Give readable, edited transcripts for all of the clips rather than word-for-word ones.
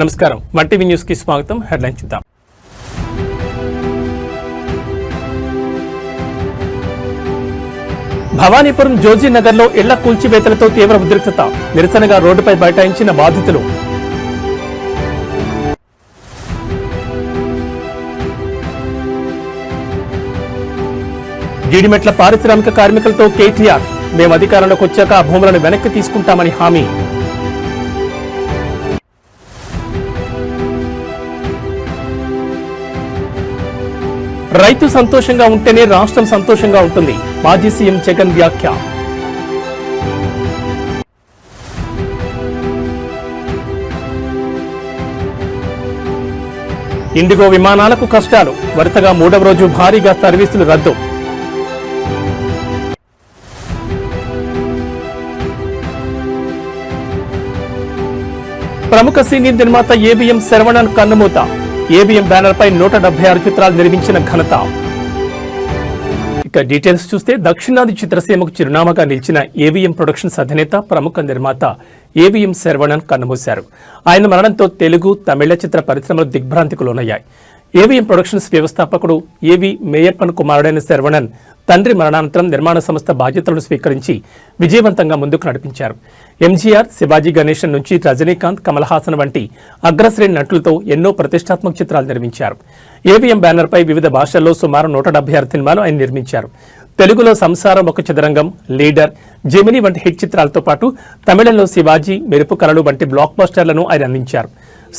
నమస్కారం one TV news కి స్వాగతం. హెడ్లైన్స్ చూద్దాం. భవానీపురం జోజీనగర్ లో ఇళ్ల కూల్చివేతలతో తీవ్ర ఉద్రిక్తత. నిరసనగా రోడ్డుపై బైఠాయించిన బాధితులు. జీడిమెట్ల పారిశ్రామిక కార్మికులతో కేటీఆర్, మేము అధికారంలోకి వచ్చాక ఆ భూములను వెనక్కి తీసుకుంటామని హామీ. రైతు సంతోషంగా ఉంటేనే రాష్ట్రం సంతోషంగా ఉంటుంది. మాజీ సీఎం జగన్ వ్యాఖ్య. ఇండిగో విమానాలకు కష్టాలు. వరుసగా 3వ రోజు భారీగా సర్వీసులు రద్దు. ప్రముఖ సీనియర్ నిర్మాత ఏబిఎం శరవణన్ కన్నుమూత. ఏబిఎం బ్యానర్ పై 176 చిత్రాలు నిర్మించిన ఘనత. ఇక డీటెయిల్స్ చూస్తే దక్షిణాది చిత్రసీమకు చిరునామాగా నిలిచిన ఏవిఎం ప్రొడక్షన్స్ అధినేత ప్రముఖ నిర్మాత ఏవిఎం శరవణన్ కన్నుమూశారు. ఆయన మరణంతో తెలుగు, తమిళ చిత్ర పరిశ్రమలు దిగ్భ్రాంతికి లోనయ్యాయి. ఏవిఎం ప్రొడక్షన్స్ వ్యవస్థాపకుడు ఏవి మేయప్పన్ కుమారుడైన శరవణన్ తండ్రి మరణానంతరం నిర్మాణ సంస్థ బాధ్యతలను స్వీకరించి విజయవంతంగా ముందుకు నడిపించారు. ఎంజీఆర్, శివాజీ గణేశన్ నుంచి రజనీకాంత్, కమల్ హాసన్ వంటి అగ్రశ్రేణి నటులతో ఎన్నో ప్రతిష్టాత్మక చిత్రాలు నిర్మించారు. ఏవిఎం బ్యానర్ పై వివిధ భాషల్లో సుమారు 176 సినిమాలు ఆయన నిర్మించారు. తెలుగులో సంసారం ఒక చదరంగం, లీడర్, జెమిని వంటి హిట్ చిత్రాలతో పాటు తమిళంలో శివాజీ, మెరుపు కళలు వంటి బ్లాక్ బస్టర్లను ఆయన అందించారు.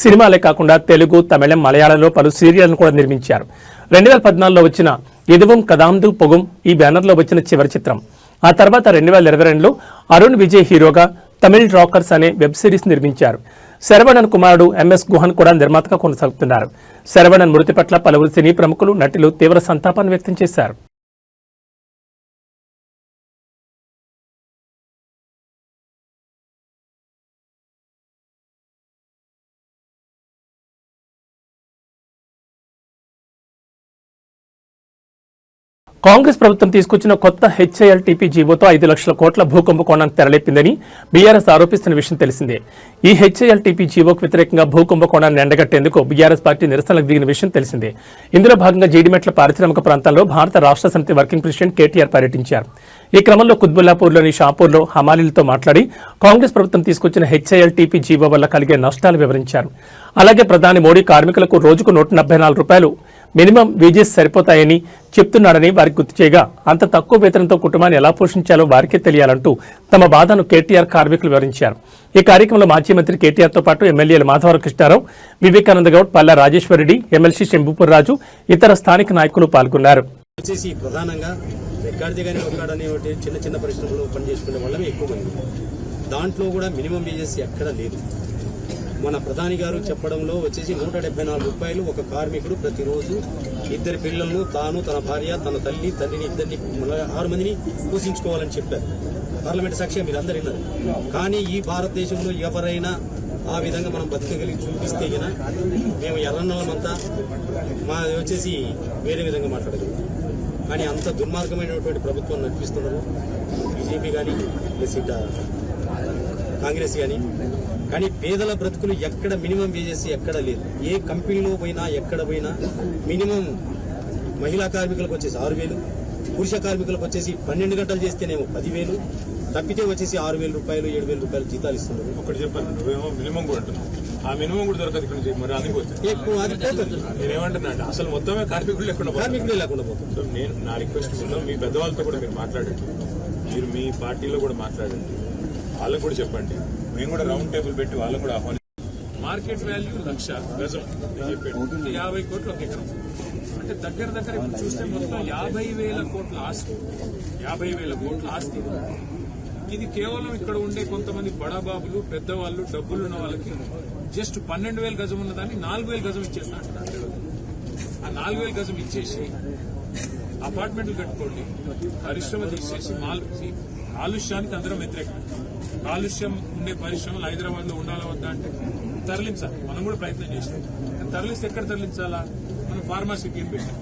సినిమాలే కాకుండా తెలుగు, తమిళం, మలయాళంలో పలు సీరియళ్లను కూడా నిర్మించారు. 2014లో వచ్చిన ఎదువం కదాందు పొగుం ఈ బ్యానర్లో వచ్చిన చివరి చిత్రం. ఆ తర్వాత 2022లో అరుణ్ విజయ్ హీరోగా తమిళ్ రాకర్స్ అనే వెబ్ సిరీస్ నిర్మించారు. శరవణన్ కుమారుడు ఎంఎస్ గుహన్ కూడా నిర్మాతగా కొనసాగుతున్నారు. శరవణన్ మృతి పట్ల పలువురు సినీ ప్రముఖులు, నటులు తీవ్ర సంతాపాన్ని వ్యక్తం చేశారు. కాంగ్రెస్ ప్రభుత్వం తీసుకొచ్చిన కొత్త హెచ్ఐఎల్టీపీ జీవోతో 5 లక్షల కోట్ల భూకుంభకోణానికి తెరలేపిందని బీఆర్ఎస్ ఆరోపిస్తున్న విషయం తెలిసిందే. ఈ హెచ్ఐఎల్టీపీ జీవోకు వ్యతిరేకంగా భూకుంభకోణాన్ని ఎండగట్టేందుకు బీఆర్ఎస్ పార్టీ నిరసనలకు దిగిన విషయం తెలిసిందే. ఇందులో భాగంగా జీడిమెట్ల పారిశ్రామిక ప్రాంతాల్లో భారత రాష్ట్ర సమితి వర్కింగ్ ప్రెసిడెంట్ కేటీఆర్ పర్యటించారు. ఈ క్రమంలో కుత్బుల్లాపూర్లోని షాపూర్లో హమాలీలతో మాట్లాడి కాంగ్రెస్ ప్రభుత్వం తీసుకొచ్చిన హెచ్ఐఎల్టీపీ జీవో వల్ల కలిగే నష్టాలు వివరించారు. అలాగే ప్రధాని మోడీ కార్మికులకు రోజుకు 174 రూపాయలు మినిమం వేజెస్ సరిపోతాయని చెప్తున్నాడని వారికి గుర్తు చేయగా, అంత తక్కువ వేతనంతో కుటుంబాన్ని ఎలా పోషించాలో వారికే తెలియాలంటూ తమ బాధను కేటీఆర్ కార్మికులు వివరించారు. ఈ కార్యక్రమంలో మాజీ మంత్రి కేటీఆర్తో పాటు ఎమ్మెల్యేలు మాధవరం కృష్ణారావు, వివేకానంద గౌడ్, పల్లా రాజేశ్వరరెడ్డి, ఎమ్మెల్సీ శంభుపూర్ రాజు, ఇతర స్థానిక నాయకులు పాల్గొన్నారు. ప్రధానంగా చిన్న చిన్న పరిశ్రమలు పనిచేసుకునే వాళ్ళమే ఎక్కువ మంది. దాంట్లో కూడా మినిమం వేజెస్ ఎక్కడ లేదు. మన ప్రధాని గారు చెప్పడంలో 174 రూపాయలు ఒక కార్మికుడు ప్రతిరోజు 2 పిల్లలను, తాను, తన భార్య, తన తండ్రిని 6 మందిని పోషించుకోవాలని చెప్పారు. పార్లమెంట్ సాక్షిగా మీరు అందరు విన్నారు. కానీ ఈ భారతదేశంలో ఎవరైనా ఆ విధంగా మనం బతకగలిగి చూపిస్తే గిన మేము ఎర్రన్నలమంతా మా వేరే విధంగా మాట్లాడగలం. కానీ అంత దుర్మార్గమైనటువంటి ప్రభుత్వం నడిపిస్తున్నారు బీజేపీ కానీ, కాంగ్రెస్ కానీ పేదల బ్రతుకులు ఎక్కడ మినిమం వేజెస్ ఎక్కడ లేదు. ఏ కంపెనీలో పోయినా ఎక్కడ పోయినా మినిమం మహిళా కార్మికులకు 6,000, పురుష కార్మికులకు 12 గంటలు చేస్తేనేమో 10,000, తప్పితే 6,000 రూపాయలు 7,000 రూపాయలు జీతాలు ఇస్తున్నారు. ఒకటి చెప్పండి, నువ్వేమో మినిమం కూడా అంటున్నావు. ఆ మినిమం కూడా దొరకదు ఇక్కడ. మరి అది ఎక్కువ అది పోతుంది. నేనేమంటున్నా అంటే అసలు మొత్తమే కార్మికులు లేకుండా పోతుంది. సో నేను నా రిక్వెస్ట్ మీ పెద్దవాళ్ళతో కూడా మీరు మాట్లాడండి. మీరు మీ పార్టీలో కూడా మాట్లాడండి. వాళ్ళకు కూడా చెప్పండి. మేము కూడా రౌండ్ టేబుల్ పెట్టి వాళ్ళకు కూడా ఆహ్వాని. మార్కెట్ వాల్యూ 1,00,000 గజం చెప్పాడు. 50 కోట్లు ఒక ఎకరం. అంటే దగ్గర ఇప్పుడు చూస్తే మొత్తం 50,000 కోట్ల ఆస్తి. 50,000 కోట్ల ఆస్తి. ఇది కేవలం ఇక్కడ ఉండే కొంతమంది బడాబాబులు, పెద్దవాళ్ళు, డబ్బులున్న వాళ్ళకి జస్ట్ 12,000 గజం ఉన్నదాన్ని 4,000 గజం ఇచ్చేస్తా అంటున్నారు. ఆ 4,000 గజం ఇచ్చేసి అపార్ట్మెంట్లు కట్టుకోండి, పరిశ్రమ తీసేసి కాలుష్యానికి అందరం వ్యతిరేకం. కాలుష్యం ఉండే పరిశ్రమలు హైదరాబాద్ లో ఉండాలా వద్దా అంటే తరలించాలి. మనం కూడా ప్రయత్నం చేస్తాం. తరలిస్తే ఎక్కడ తరలించాలా? మనం ఫార్మాసిటీ అని పెట్టాం.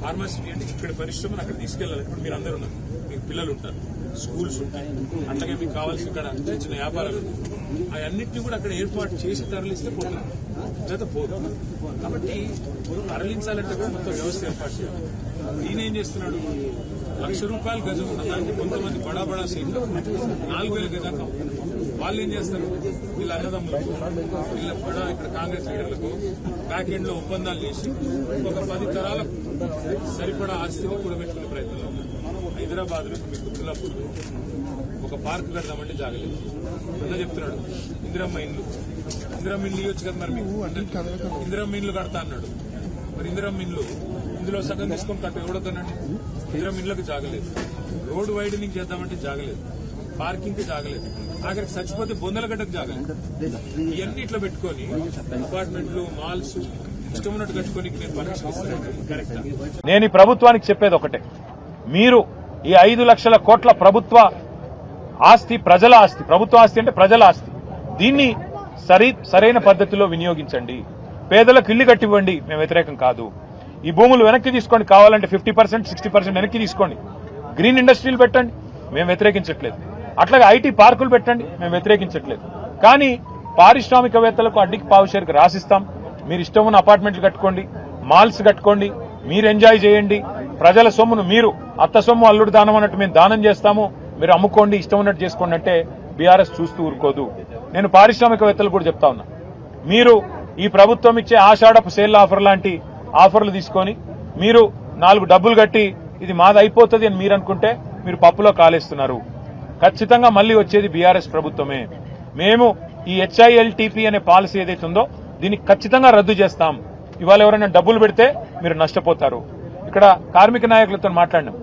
ఫార్మాసిటీ అంటే ఇక్కడ పరిశ్రమను అక్కడ తీసుకెళ్లాలి. ఇప్పుడు మీరు అందరూ ఉన్నారు, మీకు పిల్లలు ఉంటారు. స్కూల్స్ ఉంటాయి, అట్లాగే మీకు కావాల్సిన ఇక్కడ చిన్న చిన్న వ్యాపారాలు అవన్నింటినీ కూడా అక్కడ ఏర్పాటు చేసి తరలిస్తే పోతుంది, లేదా పోదు. కాబట్టి తరలించాలంటే కూడా మొత్తం వ్యవస్థ ఏర్పాటు చేయాలి. ఈయన ఏం చేస్తున్నాడు, ₹1,00,000 గజం ఉన్న దాన్ని కొంతమంది బడా బడా సీట్లు 4,000 గజానికి అమ్ముతారు. వాళ్ళు ఏం చేస్తారు, వీళ్ళ అన్నదమ్ములకు వీళ్ళ బడా ఇక్కడ కాంగ్రెస్ లీడర్లకు బ్యాక్ ఎండ్ లో ఒప్పందాలు చేసి ఒక 10 తరాలకు సరిపడా ఆస్తిని కూడబెట్టుకునే ప్రయత్నంలో ఉన్నారు. హైదరాబాద్ లో మీకు గుర్తులాపూర్ ఒక పార్క్ కడదామంటే జాగలేదు. అన్న చెప్తున్నాడు ఇందిరమ్మ ఇండ్లు ఇవ్వచ్చు కదా, మరి మీకు ఇందిరమ్మ ఇండ్లు కడతా అన్నాడు. మరి ఇందిరమ్మ ఇండ్లు ఇందులో సగం తీసుకొని కట్ట ఎవడతానండి. ఇందిరమ్మ ఇండ్లకు జాగలేదు, రోడ్ వైడనింగ్ చేద్దామంటే జాగలేదు, పార్కింగ్ కి జాగలేదు, ఆఖరికి చచ్చిపోతే బొందలగడ్డకు జాగలేదు. ఇవన్నీ ఇట్లా పెట్టుకొని అపార్ట్మెంట్లు మాల్స్ ఇష్టం ఉన్నట్టు కట్టుకొని నేను పర్మిషన్ ఇస్తాను. కరెక్టా? నేను ఈ ప్రభుత్వానికి చెప్పేది ఒకటే, మీరు ఈ 5 లక్షల కోట్ల ప్రభుత్వ ఆస్తి ప్రజల ఆస్తి, ప్రభుత్వ ఆస్తి అంటే ప్రజల ఆస్తి, దీన్ని సరైన పద్ధతిలో వినియోగించండి. పేదలకు ఇల్లు కట్టివ్వండి, మేము వ్యతిరేకం కాదు. ఈ భూములు వెనక్కి తీసుకోండి, కావాలంటే 50%, 60% వెనక్కి తీసుకోండి. గ్రీన్ ఇండస్ట్రీలు పెట్టండి, మేము వ్యతిరేకించట్లేదు. అట్లాగే ఐటీ పార్కులు పెట్టండి, మేము వ్యతిరేకించట్లేదు. కానీ పారిశ్రామికవేత్తలకు అడ్డికి పావుషేరుకు రాసిస్తాం. మీరు ఇష్టం ఉన్న అపార్ట్మెంట్లు కట్టుకోండి, మాల్స్ కట్టుకోండి, మీరు ఎంజాయ్ చేయండి. ప్రజల సొమ్మును మీరు అత్త సొమ్ము అల్లుడు దానం అన్నట్టు మేము దానం చేస్తాము, మీరు అమ్ముకోండి, ఇష్టం ఉన్నట్టు చేసుకోండి అంటే బీఆర్ఎస్ చూస్తూ ఊరుకోదు. నేను పారిశ్రామికవేత్తలు కూడా చెప్తా ఉన్నా, మీరు ఈ ప్రభుత్వం ఇచ్చే ఆషాఢపు సేల్ ఆఫర్ లాంటి ఆఫర్లు తీసుకొని మీరు 4 డబ్బులు కట్టి ఇది మాది అయిపోతుంది అని మీరు అనుకుంటే మీరు పప్పులో కాలేస్తున్నారు. ఖచ్చితంగా మళ్లీ వచ్చేది బీఆర్ఎస్ ప్రభుత్వమే. మేము ఈ HILTP అనే పాలసీ ఏదైతే ఉందో దీన్ని ఖచ్చితంగా రద్దు చేస్తాం. ఇవాళ ఎవరైనా డబ్బులు పెడితే మీరు నష్టపోతారు. ఇక్కడ కార్మిక నాయకులతో మాట్లాడినాం,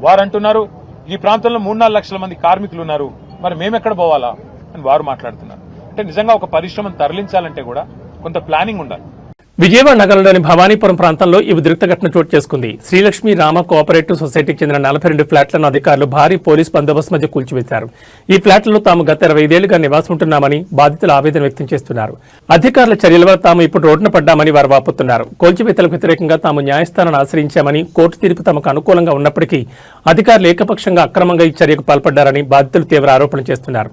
వారు అంటున్నారు ఈ ప్రాంతంలో 3-4 లక్షల మంది కార్మికులు ఉన్నారు, మరి మేమెక్కడ పోవాలా అని వారు మాట్లాడుతున్నారు. అంటే నిజంగా ఒక పరిశ్రమను తరలించాలంటే కూడా కొంత ప్లానింగ్ ఉండాలి. విజయవాడ నగరంలోని భవానీపురం ప్రాంతంలో ఈ ఉద్రిక్త ఘటన చోటు చేసుకుంది. శ్రీలక్ష్మి రామ కోఆపరేటివ్ సొసైటీకి చెందిన 42 ఫ్లాట్లను అధికారులు భారీ పోలీస్ బందోబస్తు మధ్య కూల్చివేశారు. ఈ ఫ్లాట్లలో తాము గత 25 ఏళ్లుగా నివాసం ఉంటున్నామని బాధితులు ఆవేదన వ్యక్తం చేస్తున్నారు. అధికారుల చర్యల వల్ల తాము ఇప్పుడు రోడ్డున పడ్డామని వారు వాపోతున్నారు. కూల్చివేతలకు వ్యతిరేకంగా తాము న్యాయస్థానాన్ని ఆశ్రయించామని, కోర్టు తీర్పు తమకు అనుకూలంగా ఉన్నప్పటికీ అధికారులు ఏకపక్షంగా అక్రమంగా ఈ చర్యకు పాల్పడ్డారని బాధితులు తీవ్ర ఆరోపణలు చేస్తున్నారు.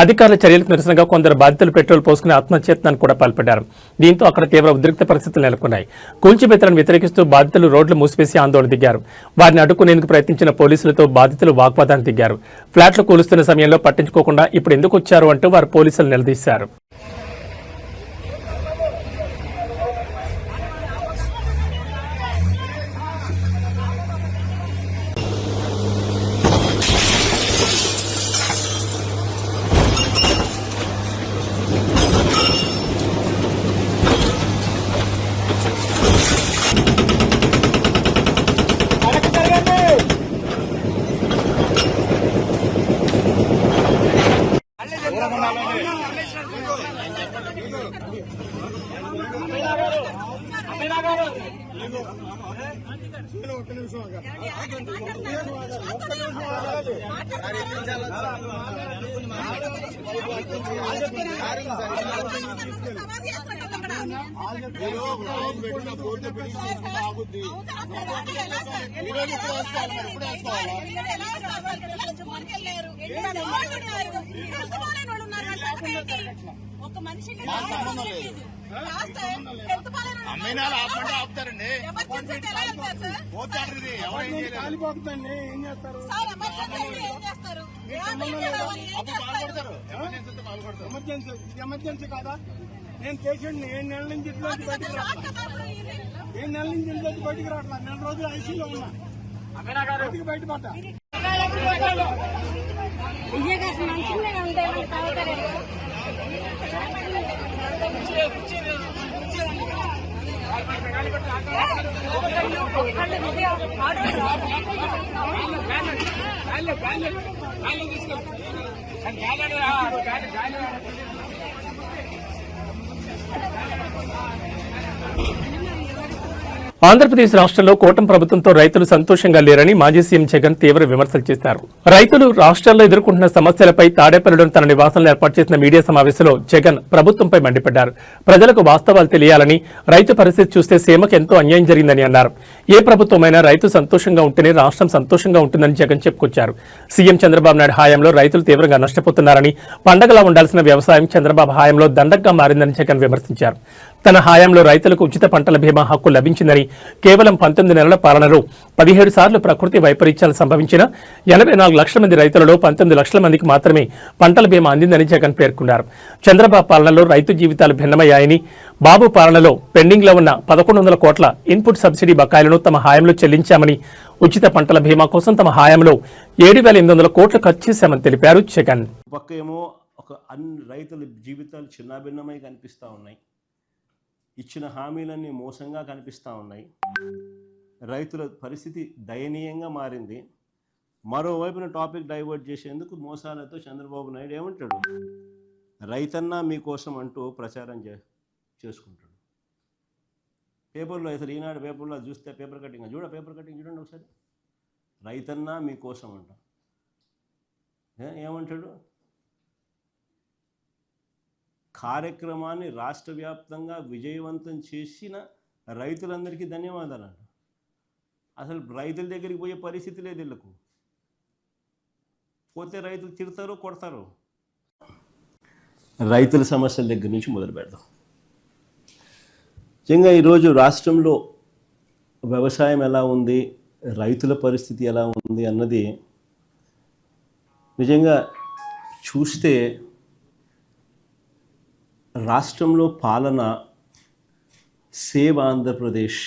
అధికారుల చర్యలకు నిరసనగా కొందరు బాధితులు పెట్రోల్ పోసుకుని ఆత్మహత్యత్నానికి కూడా పాల్పడ్డారు. దీంతో అక్కడ తీవ్ర ఉద్రిక్త పరిస్థితులు నెలకొన్నాయి. కూల్చివేతలను వ్యతిరేకిస్తూ బాధితులు రోడ్లు మూసివేసి ఆందోళన దిగారు. వారిని అడ్డుకునేందుకు ప్రయత్నించిన పోలీసులతో బాధితులు వాగ్వాదానికి దిగారు. ఫ్లాట్లు కూలుస్తున్న సమయంలో పట్టించుకోకుండా ఇప్పుడు ఎందుకు వచ్చారు అంటూ వారు పోలీసులు నిలదీశారు. ఒక మనిషికి ఆపుతారండి. కాలిపోతుందండి, ఏం చేస్తారు? ఎమర్జెన్సీ కాదా? నేను పేషెంట్ని 7 నెలల నుంచి ఇంట్లోంచి బయటకు రావట్లా. 4 రోజులు ఐసీలో ఉన్నా, బయటికి బయటపడ్డా. ఆంధ్రప్రదేశ్ రాష్ట్రంలో కూటమి ప్రభుత్వంతో రైతులు సంతోషంగా లేరని మాజీ సీఎం జగన్ తీవ్ర విమర్శలు చేశారు. రైతులు రాష్ట్రాల్లో ఎదుర్కొంటున్న సమస్యలపై తాడేపల్లిలోని తన నివాసంలో ఏర్పాటు చేసిన మీడియా సమావేశంలో జగన్ ప్రభుత్వంపై మండిపడ్డారు. ప్రజలకు వాస్తవాలు తెలియాలని, రైతు పరిస్థితి చూస్తే సీమకు ఎంతో అన్యాయం జరిగిందని అన్నారు. ఏ ప్రభుత్వమైనా రైతు సంతోషంగా ఉంటేనే రాష్ట్రం సంతోషంగా ఉంటుందని జగన్ చెప్పుకొచ్చారు. సీఎం చంద్రబాబు నాయుడు హయాంలో రైతులు తీవ్రంగా నష్టపోతున్నారని, పండగలా ఉండాల్సిన వ్యవసాయం చంద్రబాబు హయాంలో దండగ్గా మారిందని జగన్ విమర్శించారు. తన హయాంలో రైతులకు ఉచిత పంటల బీమా హక్కు లభించిందని, కేవలం 19 నెలల పాలనలో 17 సార్లు ప్రకృతి వైపరీత్యాలు సంభవించిన 84 లక్షల మంది రైతులలో 19 లక్షల మందికి మాత్రమే పంటల బీమా అందిందని జగన్ పేర్కొన్నారు. చంద్రబాబు పాలనలో రైతు జీవితాలు భిన్నమయ్యాయని, బాబు పాలనలో పెండింగ్లో ఉన్న 1100 కోట్ల ఇన్పుట్ సబ్సిడీ బకాయిలను తమ హయాంలో చెల్లించామని, ఉచిత పంటల బీమా కోసం తమ హయాంలో 7,800 కోట్లు ఖర్చు చేశామని తెలిపారు జగన్. పక్క ఏమో అన్ని రైతుల జీవితాలు చిన్నాభిన్నమై కనిపిస్తూ ఉన్నాయి, ఇచ్చిన హామీలన్నీ మోసంగా కనిపిస్తూ ఉన్నాయి, రైతుల పరిస్థితి దయనీయంగా మారింది. మరోవైపున టాపిక్ డైవర్ట్ చేసేందుకు మోసాలతో చంద్రబాబు నాయుడు ఏమంటాడు, రైతన్నా మీకోసం అంటూ ప్రచారం చేసుకుంటాడు. పేపర్లో అసలు ఈనాడు పేపర్లో చూస్తే పేపర్ కటింగ్ చూడండి ఒకసారి, రైతన్నా మీకోసం అంట. ఏమంటాడు, కార్యక్రమాన్ని రాష్ట్ర వ్యాప్తంగా విజయవంతం చేసిన రైతులందరికీ ధన్యవాదాలు అంట. అసలు రైతుల దగ్గరికి పోయే పరిస్థితి లేదు వీళ్ళకు, పోతే రైతులు తిడతారు, కొడతారు. రైతుల సమస్యల దగ్గర నుంచి మొదలు పెడదాం. నిజంగా ఈరోజు రాష్ట్రంలో వ్యవసాయం ఎలా ఉంది, రైతుల పరిస్థితి ఎలా ఉంది అన్నది నిజంగా చూస్తే రాష్ట్రంలో పాలన సేవ్ ఆంధ్రప్రదేశ్,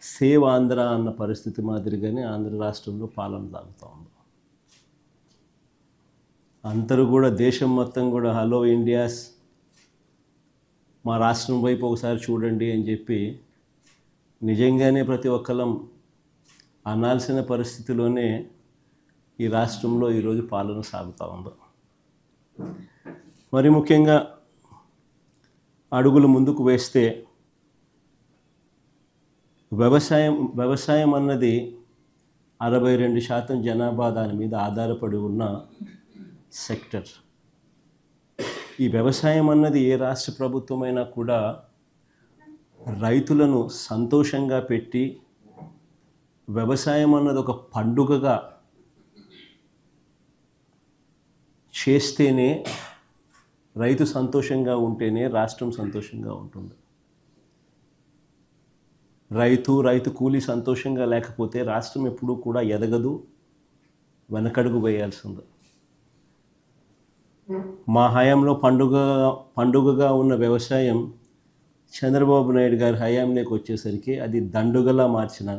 సేవ్ ఆంధ్ర అన్న పరిస్థితి మాదిరిగానే ఆంధ్ర రాష్ట్రంలో పాలన సాగుతూ ఉంది. అందరూ కూడా దేశం మొత్తం కూడా హలో ఇండియాస్, మా రాష్ట్రం వైపు ఒకసారి చూడండి అని చెప్పి నిజంగానే ప్రతి ఒక్కరం అనాల్సిన పరిస్థితిలోనే ఈ రాష్ట్రంలో ఈరోజు పాలన సాగుతూ ఉంది. మరి ముఖ్యంగా అడుగులు ముందుకు వేస్తే వ్యవసాయం అన్నది 62% జనాభా దాని మీద ఆధారపడి ఉన్న సెక్టర్. ఈ వ్యవసాయం అన్నది ఏ రాష్ట్ర ప్రభుత్వమైనా కూడా రైతులను సంతోషంగా పెట్టి, వ్యవసాయం అన్నది ఒక పండుగగా చేస్తేనే, రైతు సంతోషంగా ఉంటేనే రాష్ట్రం సంతోషంగా ఉంటుంది. రైతు కూలీ సంతోషంగా లేకపోతే రాష్ట్రం ఎప్పుడూ కూడా ఎదగదు, వెనకడుగు వేయాల్సింది. మా హయాంలో పండుగగా ఉన్న వ్యవసాయం చంద్రబాబు నాయుడు గారి హయాంలోకి వచ్చేసరికి అది దండుగలా మార్చిన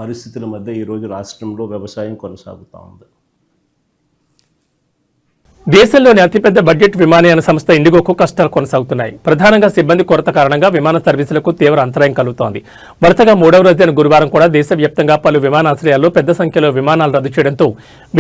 పరిస్థితుల మధ్య ఈరోజు రాష్ట్రంలో వ్యవసాయం కొనసాగుతూ ఉంది. దేశంలోని అతిపెద్ద బడ్జెట్ విమానయాన సంస్థ ఇండిగోకు కష్టాలు కొనసాగుతున్నాయి. ప్రధానంగా సిబ్బంది కొరత కారణంగా విమాన సర్వీసులకు తీవ్ర అంతరాయం కలుగుతోంది. వరుసగా 3వ రోజైన గురువారం కూడా దేశవ్యాప్తంగా పలు విమానాశ్రయాల్లో పెద్ద సంఖ్యలో విమానాలు రద్దు చేయడంతో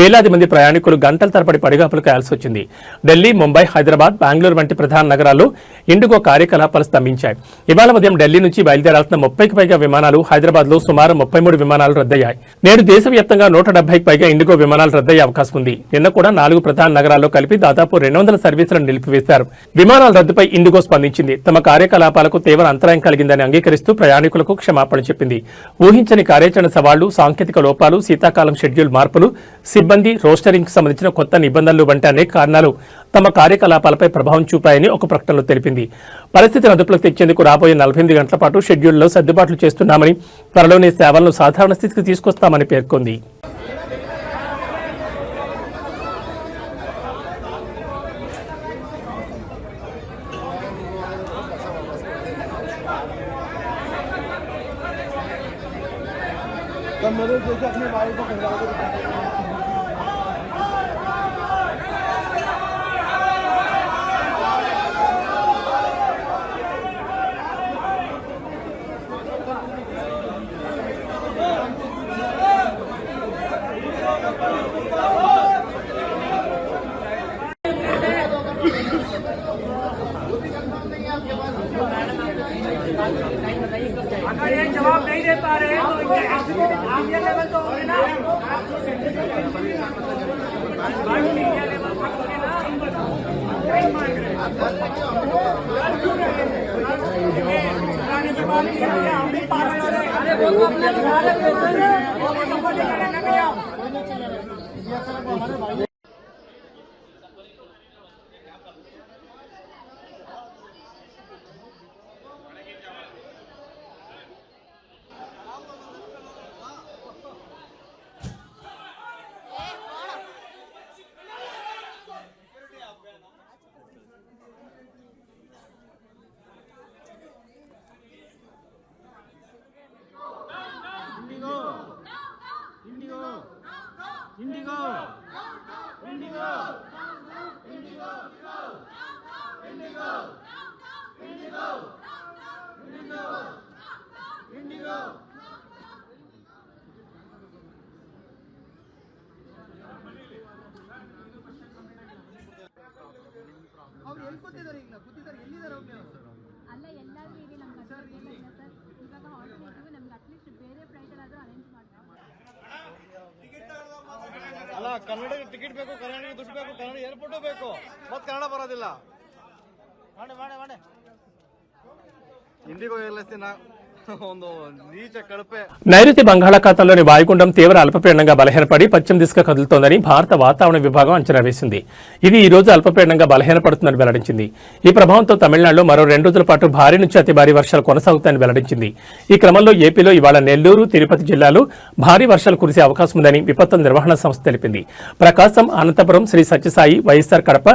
వేలాది మంది ప్రయాణికులు గంటల తరబడి పడిగాపులు కాయాల్సి వచ్చింది. ఢిల్లీ, ముంబై, హైదరాబాద్, బెంగళూరు వంటి ప్రధాన నగరాల్లో ఇండిగో కార్యకలాపాలు స్తంభించాయి. ఇవాళ ఉదయం ఢిల్లీ నుంచి బయలుదేరాల్సిన 30కి పైగా విమానాలు, హైదరాబాద్లో సుమారు 33 విమానాలు రద్దయ్యాయి. నేడు దేశవ్యాప్తంగా 170కి పైగా ఇండిగో విమానాలు రద్దయ్యే అవకాశం ఉంది. నిన్న కూడా 4 ప్రధాన నగరాల్లో కలిపి దాదాపు 200 సర్వీసులను నిలిపివేశారు. విమానాల రద్దుపై ఇండిగో స్పందించింది. తమ కార్యకలాపాలకు తీవ్ర అంతరాయం కలిగిందని అంగీకరిస్తూ ప్రయాణికులకు క్షమాపణ చెప్పింది. ఊహించని కార్యాచరణ సవాళ్లు, సాంకేతిక లోపాలు, శీతాకాలం షెడ్యూల్ మార్పులు, సిబ్బంది రోస్టరింగ్ సంబంధించిన కొత్త నిబంధనలు వంటి అనేక కారణాలు తమ కార్యకలాపాలపై ప్రభావం చూపాయని ఒక ప్రకటనలో తెలిపింది. పరిస్థితిని అదుపులోకి తెచ్చేందుకు రాబోయే 48 గంటల పాటు షెడ్యూల్లో సర్దుబాట్లు చేస్తున్నామని, త్వరలోనే సేవలను సాధారణ స్థితికి తీసుకొస్తామని పేర్కొంది. अगर ये जवाब नहीं दे पा रहे तो इंडिया लेवल तो होंगे ना, इंडिया लेवल पर होंगे ना। हम भी पागल हो रहे हैं। अरे वो तो अपने सारे पैसे वो सपोर्ट करें ना भैया। ಅವ್ರು ಎಲ್ಲಿ ಕೂತಿದ್ದಾರೆ ಈಗ ಕೂತಿದ್ದಾರೆ ಎಲ್ಲಿದ್ದಾರೆ ಅವ್ರು ಅಲ್ಲ ಎಲ್ಲಾದ್ರೂ ಇದೆ ನಮ್ಗೆ ಅದ್ರ ಬೇಕಿಲ್ಲ ಸರ್ ಇವಾಗ ಆಲ್ಟರ್ನೇಟಿವ್ ನಮ್ಗೆ ಅಟ್ಲೀಸ್ಟ್ ಬೇರೆ ಫ್ಲೈಟಲ್ಲಿ ಆದರೂ ಅರೇಂಜ್ ಮಾಡ್ತಾರೆ ಅಲ್ಲ ಕನ್ನಡಕ್ಕೆ ಟಿಕೆಟ್ ಬೇಕು ಕನ್ನಡಕ್ಕೆ ದುಡ್ಡು ಬೇಕು ಕನ್ನಡ ಏರ್ಪೋರ್ಟು ಬೇಕು ಮತ್ತೆ ಕನ್ನಡ ಬರೋದಿಲ್ಲ ಮಾಡಿ ಮಾಡಿ ಮಾಡಿ ಹಿಂದಿಗೂ ಹೇಳ್ತೀನಿ ಒಂದು నీచ కడపే నైరుతి బంగాళాఖాతంలోని వాయుగుండం తీవ్ర అల్పపీడనంగా బలహీనపడి పశ్చిమ దిశగా కదులుతోందని భారత వాతావరణ విభాగం అంచనా వేసింది. ఇది ఈ రోజు అల్పపీడనంగా బలహీనపడుతుందని వెల్లడించింది. ఈ ప్రభావంతో తమిళనాడులో మరో 2 రోజుల పాటు భారీ నుంచి అతి భారీ వర్షాలు కొనసాగుతాయని వెల్లడించింది. ఈ క్రమంలో ఏపీలో ఇవాళ నెల్లూరు, తిరుపతి జిల్లాలో భారీ వర్షాలు కురిసే అవకాశం ఉందని విపత్తుల నిర్వహణ సంస్థ తెలిపింది. ప్రకాశం, అనంతపురం, శ్రీ సత్యసాయి, వైఎస్ఆర్ కడప,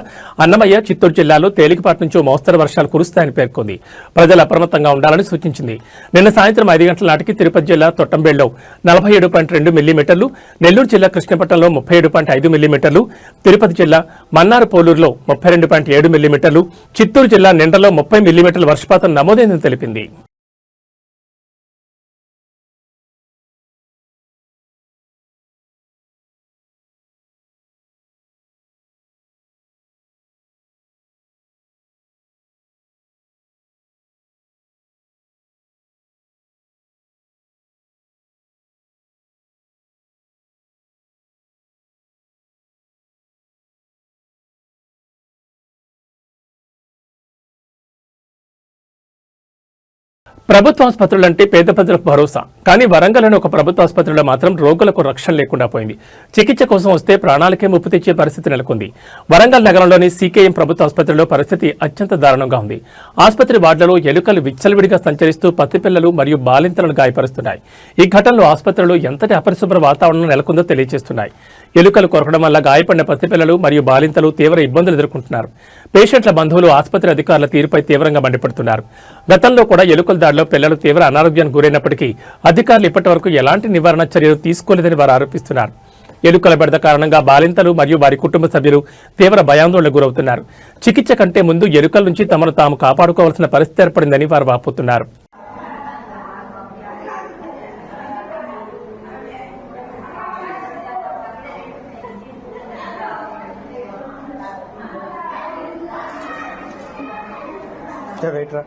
అన్నమయ్య, చిత్తూరు జిల్లాలో తేలికపాటి నుంచి మోస్తరు వర్షాలు కురుస్తాయని పేర్కొంది. ప్రజలు అప్రమత్తంగా ఉండాలని సూచించింది. నిన్న సాయంత్రం 5 గంటల నాటికి తిరుపతి జిల్లా తొట్టంబేడులో 47.2 మిల్లీమీటర్లు, నెల్లూరు జిల్లా కృష్ణపట్నంలో 37.5 మిల్లీమీటర్లు, తిరుపతి జిల్లా మన్నార్ పోలూరులో 32.7 మిల్లీమీటర్లు, చిత్తూరు జిల్లా నిండలో 30 మిల్లీమీటర్ల వర్షపాతం నమోదైందని తెలిపింది. ప్రభుత్వ ఆసుపత్రులంటే పేద ప్రజలకు భరోసా, కానీ వరంగల్లోని ఒక ప్రభుత్వ ఆసుపత్రిలో మాత్రం రోగులకు రక్షణ లేకుండా పోయింది. చికిత్స కోసం వస్తే ప్రాణాలకే ముప్పు తెచ్చే పరిస్థితి నెలకొంది. వరంగల్ నగరంలోని సీకేఎం ప్రభుత్వ ఆసుపత్రిలో పరిస్థితి అత్యంత దారుణంగా ఉంది. ఆసుపత్రి వార్డులలో ఎలుకలు విచ్చలవిడిగా సంచరిస్తూ పసిపిల్లలు మరియు బాలింతలను గాయపరుస్తున్నాయి. ఈ ఘటనలో ఆసుపత్రిలో ఎంతటి అపరిశుభ్ర వాతావరణం నెలకొందో తెలియజేస్తున్నాయి. ఎలుకలు కొరకడం వల్ల గాయపడిన పసిపిల్లలు మరియు బాలింతలు తీవ్ర ఇబ్బందులు ఎదుర్కొంటున్నారు. పేషెంట్ల బంధువులు ఆసుపత్రి అధికారుల తీరుపై తీవ్రంగా మండిపడుతున్నారు. గతంలో కూడా ఎలుకల దాడిలో పిల్లలు తీవ్ర అనారోగ్యానికి గురైనప్పటికీ అధికారులు ఇప్పటివరకు ఎలాంటి నివారణ చర్యలు తీసుకోలేదని వారు ఆరోపిస్తున్నారు. ఎలుకల బెడద కారణంగా బాలింతలు మరియు వారి కుటుంబ సభ్యులు తీవ్ర భయాందోళనకు గురవుతున్నారు. చికిత్స కంటే ముందు ఎలుకల నుంచి తమను తాము కాపాడుకోవాల్సిన పరిస్థితి ఏర్పడిందని వారు వాపోతున్నారు. Gracias.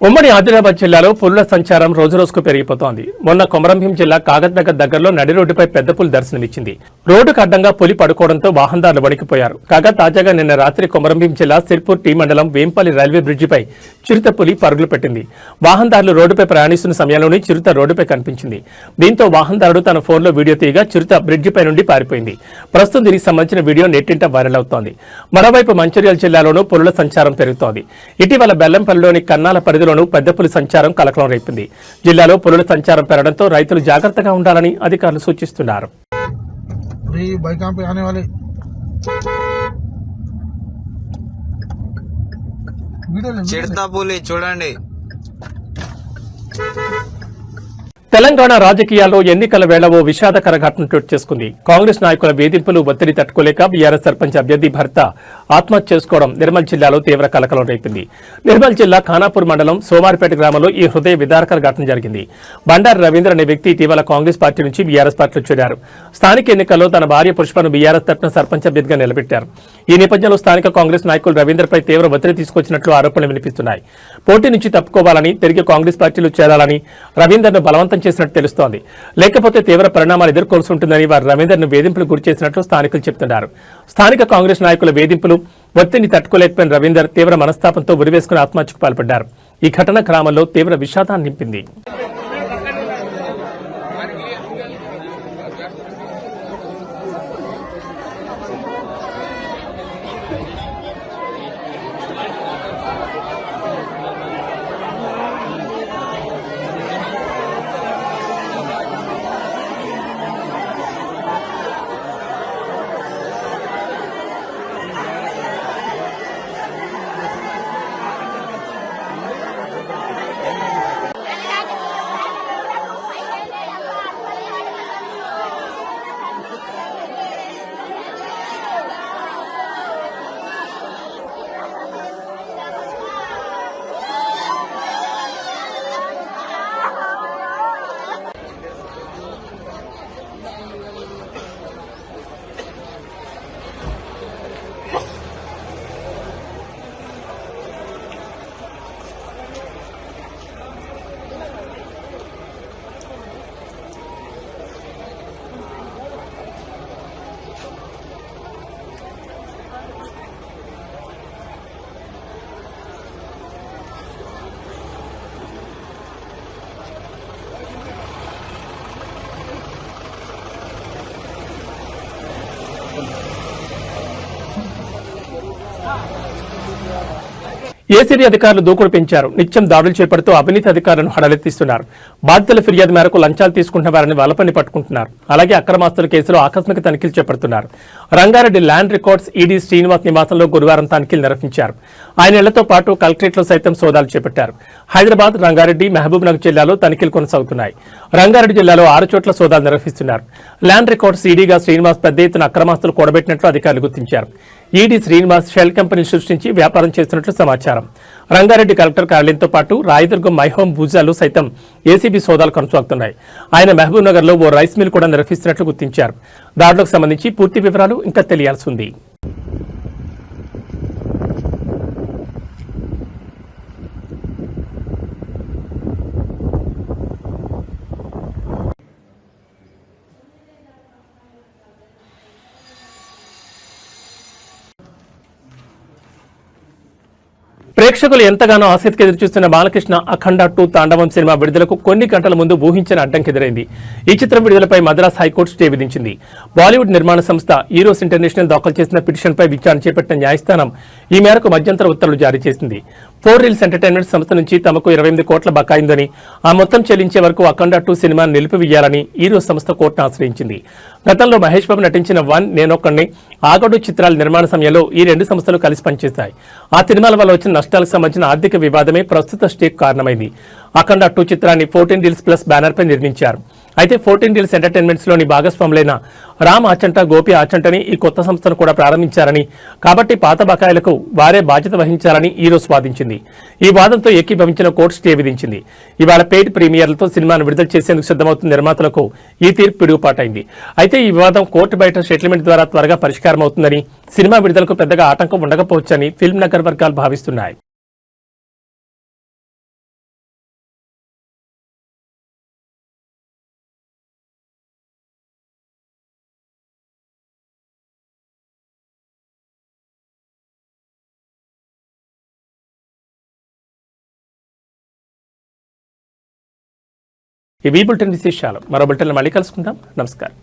ఉమ్మడి ఆదిలాబాద్ జిల్లాలో పులుల సంచారం రోజురోజుకు పెరిగిపోతోంది. మొన్న కొమరంభీం జిల్లా కాగజ్నగర్ దగ్గరలో నడి రోడ్డుపై పెద్ద పులి దర్శనమిచ్చింది. రోడ్డుకు అడ్డంగా పులి పడుకోవడంతో వాహనదారులు వణికిపోయారు. కాగా తాజాగా నిన్న రాత్రి కొమరంభీం జిల్లా సిర్పూర్ టీ మండలం వేంపల్లి రైల్వే బ్రిడ్జిపై చిరుత పులి పరుగులు పెట్టింది. వాహనదారులు రోడ్డుపై ప్రయాణిస్తున్న సమయంలోనే చిరుత రోడ్డుపై కనిపించింది. దీంతో వాహనదారుడు తన ఫోన్లో వీడియో తీయగా చిరుత బ్రిడ్జిపై నుండి పారిపోయింది. ప్రస్తుతం దీనికి సంబంధించిన వీడియో నెట్టింట వైరల్ అవుతోంది. మరోవైపు మంచిర్యాల జిల్లాలోనూ పులుల సంచారం పెరుగుతోంది. ఇటీవల బెల్లంపల్లిలోని కన్నాల పరిధిలోనూ పెద్ద పులి సంచారం కలకలం రేపింది. జిల్లాలో పులుల సంచారం పెరగడంతో రైతులు జాగ్రత్తగా ఉండాలని అధికారులు సూచిస్తున్నారు. చిడతాపులి చూడండి. తెలంగాణ రాజకీయాల్లో ఎన్నికల వేళ ఓ విషాదకర ఘటన చోటు చేసుకుంది. కాంగ్రెస్ నాయకుల వేధింపులు ఒత్తిడి తట్టుకోలేక బీఆర్ఎస్ సర్పంచ్ అభ్యర్థి భర్త ఆత్మహత్య చేసుకోవడం నిర్మల్ జిల్లాలో తీవ్ర కలకలం రేపింది. నిర్మల్ జిల్లా ఖానాపూర్ మండలం సోమార్పేట గ్రామంలో ఈ హృదయ విదారకర ఘటన జరిగింది. బండారు రవీంద్ర అనే వ్యక్తి ఇటీవల కాంగ్రెస్ పార్టీ నుంచి బీఆర్ఎస్ పార్టీలో చేరారు. స్థానిక ఎన్నికల్లో తన భార్య పుష్పను బీఆర్ఎస్ తరఫున సర్పంచ్ అభ్యర్థిగా నిలబెట్టారు. ఈ నేపథ్యంలో స్థానిక కాంగ్రెస్ నాయకులు రవీంద్రపై తీవ్ర ఒత్తిడి తీసుకొచ్చినట్లు ఆరోపణలు వినిపిస్తున్నాయి. పోటీ నుంచి తప్పుకోవాలని, తిరిగి కాంగ్రెస్ పార్టీలో చేరాలని రవీందర్ను బలవంతం చేసినట్టు తెలుస్తోంది. లేకపోతే తీవ్ర పరిణామాలు ఎదుర్కోవాల్సి ఉంటుందని వారు రవీందర్ను వేధింపులు గురి చేసినట్లు స్థానికులు చెబుతున్నారు. స్థానిక కాంగ్రెస్ నాయకుల వేధింపులు ఒత్తిడిని తట్టుకోలేకపోయిన రవీందర్ తీవ్ర మనస్తాపంతో ఉరివేసుకుని ఆత్మహత్యకు పాల్పడ్డారు. ఈ ఘటన గ్రామంలో తీవ్ర విషాదాన్ని నింపింది. ఏసీబీ అధికారులు దూకుడు పెంచారు. నిత్యం దాడులు చేపడుతూ అవినీతి అధికారులను హడలెత్తిస్తున్నారు. బాధితుల ఫిర్యాదు మేరకు లంచాలు తీసుకుంటున్న వారిని వలపని పట్టుకుంటున్నారు. అలాగే అక్రమాస్తుల కేసులో ఆకస్మిక తనిఖీలు చేపడుతున్నారు. Rangareddy land records ED Srinivas నివాసంలో గురువారం తనిఖీలు నిర్వహించారు. ఆయన ఇళ్లతో పాటు కలెక్టరేట్లో సైతం సోదాలు చేపట్టారు. హైదరాబాద్, రంగారెడ్డి, మహబూబ్ నగర్ జిల్లాలో తనిఖీలు కొనసాగుతున్నాయి. రంగారెడ్డి జిల్లాలో 6 చోట్ల సోదాలు నిర్వహిస్తున్నారు. ల్యాండ్ రికార్డ్స్ ఈడీగా శ్రీనివాస్ పెద్ద ఎత్తున అక్రమాస్తులు కూడబెట్టినట్లు అధికారులు గుర్తించారు. ఈడీ శ్రీనివాస్ షెల్ కంపెనీ సృష్టించి వ్యాపారం చేస్తున్నట్లు సమాచారం. రంగారెడ్డి కలెక్టర్ కార్యాలయంతో పాటు రాయదుర్గం మైహోం భూజాలు సైతం ఏసీబీ సోదాలు కొనసాగుతున్నాయి. ఆయన మహబూబ్ నగర్ లో ఓ రైస్ మిల్ కూడా నిర్వహిస్తున్నట్లు గుర్తించారు. దాడులకు సంబంధించి పూర్తి వివరాలు ఇంకా తెలియాల్సి ఉంది. ప్రేక్షకులు ఎంతగానో ఆసక్తికి ఎదురుచూస్తున్న బాలకృష్ణ అఖండ 2 తాండవం సినిమా విడుదలకు కొన్ని గంటల ముందు ఊహించిన అడ్డంకి ఎదురైంది. ఈ చిత్రం విడుదలపై మద్రాస్ హైకోర్టు స్టే విధించింది. బాలీవుడ్ నిర్మాణ సంస్థ ఈరోస్ ఇంటర్నేషనల్ దాఖలు చేసిన పిటిషన్పై విచారణ చేపట్టిన న్యాయస్థానం ఈ మేరకు మధ్యంతర ఉత్తర్వులు జారీ చేసింది. 4 రీల్స్ ఎంటర్టైన్మెంట్ సంస్థ నుంచి తమకు 28 కోట్ల బకాయిందని, ఆ మొత్తం చెల్లించే వరకు అఖండ 2 సినిమాను నిలిపివేయాలని ఈరోస్ సంస్థ కోర్టును ఆశ్రయించింది. గతంలో మహేష్ బాబు నటించిన 1 నేనొక్కడిని, ఆగడు చిత్రాల నిర్మాణ సమయంలో ఈ 2 సంస్థలు కలిసి పనిచేశాయి. ఆ సినిమాల వల్ల వచ్చిన నష్టాలకు సంబంధించిన ఆర్థిక వివాదమే ప్రస్తుత స్టేక్ కారణమైంది. అఖండ 2 చిత్రాన్ని 14 రీల్స్ ప్లస్ బ్యానర్ పై నిర్మించారు. అయితే 14 డీల్స్ ఎంటర్టైన్మెంట్స్ లోని భాగస్వాములైన రామ్ ఆచంట, గోపి ఆచంటని ఈ కొత్త సంస్థను కూడా ప్రారంభించారని, కాబట్టి పాత బకాయిలకు వారే బాధ్యత వహించాలని ఈరోజు వాదించింది. ఈ వాదంతో ఏకీభవించిన కోర్టు స్టే విధించింది. ఇవాళ పెయిడ్ ప్రీమియర్లతో సినిమాను విడుదల చేసేందుకు సిద్ధమవుతున్న నిర్మాతలకు ఈ తీర్పు పిడుగుపాటైంది. అయితే ఈ వివాదం కోర్టు బయట సెటిల్మెంట్ ద్వారా త్వరగా పరిష్కారం అవుతుందని, సినిమా విడుదలకు పెద్దగా ఆటంకం ఉండకపోవచ్చని ఫిల్మ్ నగర్ వర్గాలు భావిస్తున్నాయి. ఈ బులెటిన్ విశేషాలు మరో బులెటిన్లో మళ్ళీ కలుసుకుందాం. నమస్కారం.